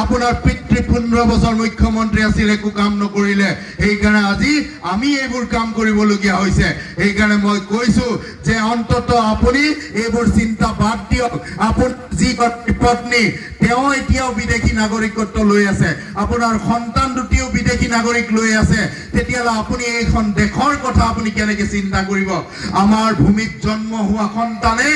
আপোনাৰ পিতৃ 15 বছৰ মুখ্যমন্ত্ৰী আছিল, একো কাম নকৰিলে। সেইকাৰণে আজি আমি এইবোৰ কাম কৰিবলগীয়া হৈছে। সেইকাৰণে মই কৈছো যে অন্তত আপুনি এইবোৰ চিন্তা বাদ দিয়ক। আপোনাৰ যি পত্নী তেওঁ এতিয়াও বিদেশী নাগৰিকত্ব লৈ আছে, আপোনাৰ সন্তান দুটিও বিদেশী নাগৰিক লৈ আছে, তেতিয়াহ'লে আপুনি এইখন দেশৰ কথা আপুনি কেনেকৈ চিন্তা কৰিব? আমাৰ ভূমিত জন্ম হোৱা সন্তানে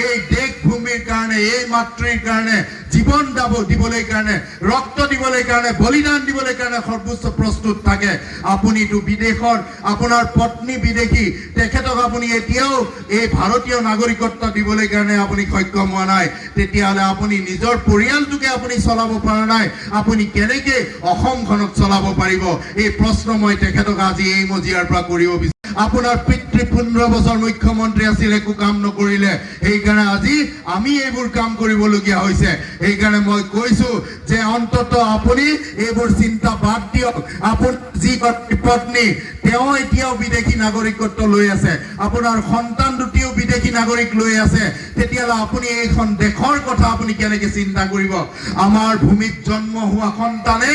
এই দেশ ভূমিৰ কাৰণে, এই মাতৃৰ কাৰণে জীৱন দিবলৈ কাৰণে, ৰক্ত দিবলৈ কাৰণে, বলিদান দিবলৈ কাৰণে সৰ্বোচ্চ প্ৰস্তুত থাকে। আপুনিতো বিদেশৰ, আপোনাৰ পত্নী বিদেশী, তেখেতক আপুনি এতিয়াও এই ভাৰতীয় নাগৰিকত্ব দিবলৈ কাৰণে আপুনি সক্ষম হোৱা নাই। তেতিয়াহ'লে আপুনি নিজৰ পৰিয়ালটোকে আপুনি চলাব পৰা নাই, আপুনি কেনেকৈ অসমখনক চলাব পাৰিব? এই প্ৰশ্ন মই তেখেতক আজি এই মজিয়াৰ পৰা কৰিব বিচাৰিছোঁ। আপোনাৰ পিতৃ 15 বছৰ মুখ্যমন্ত্ৰী আছিল, একো কাম নকৰিলে। সেইকাৰণে আজি আমি এইবোৰ কাম কৰিবলগীয়া হৈছে। সেইকাৰণে মই কৈছো যে অন্তত আপুনি এইবোৰ চিন্তা বাদ দিয়ক। আপোনাৰ যি পত্নী তেওঁ এতিয়াও বিদেশী নাগৰিকত্ব লৈ আছে, আপোনাৰ সন্তান দুটিও বিদেশী নাগৰিক লৈ আছে, তেতিয়াহ'লে আপুনি এইখন দেশৰ কথা আপুনি কেনেকৈ চিন্তা কৰিব? আমাৰ ভূমিত জন্ম হোৱা সন্তানে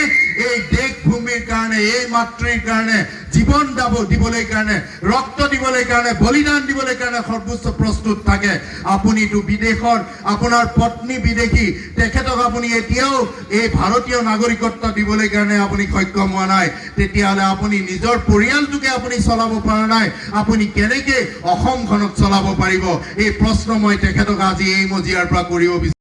এই দেশ ভূমিৰ কাৰণে, এই মাতৃৰ কাৰণে জীৱন দিবলৈ কাৰণে, ৰক্ত দিবলৈ কাৰণে, বলিদান দিবলৈ কাৰণে সৰ্বোচ্চ প্ৰস্তুত থাকে। আপুনিতো বিদেশৰ, আপোনাৰ পত্নী বিদেশী, তেখেতক আপুনি এতিয়াও এই ভাৰতীয় নাগৰিকত্ব দিবলৈ কাৰণে আপুনি সক্ষম হোৱা নাই। তেতিয়াহ'লে আপুনি নিজৰ পৰিয়ালটোকে আপুনি চলাব পৰা নাই, আপুনি কেনেকৈ অসমখনক চলাব পাৰিব? এই প্ৰশ্ন মই তেখেতক আজি এই মজিয়াৰ পৰা কৰিব বিচাৰিছোঁ।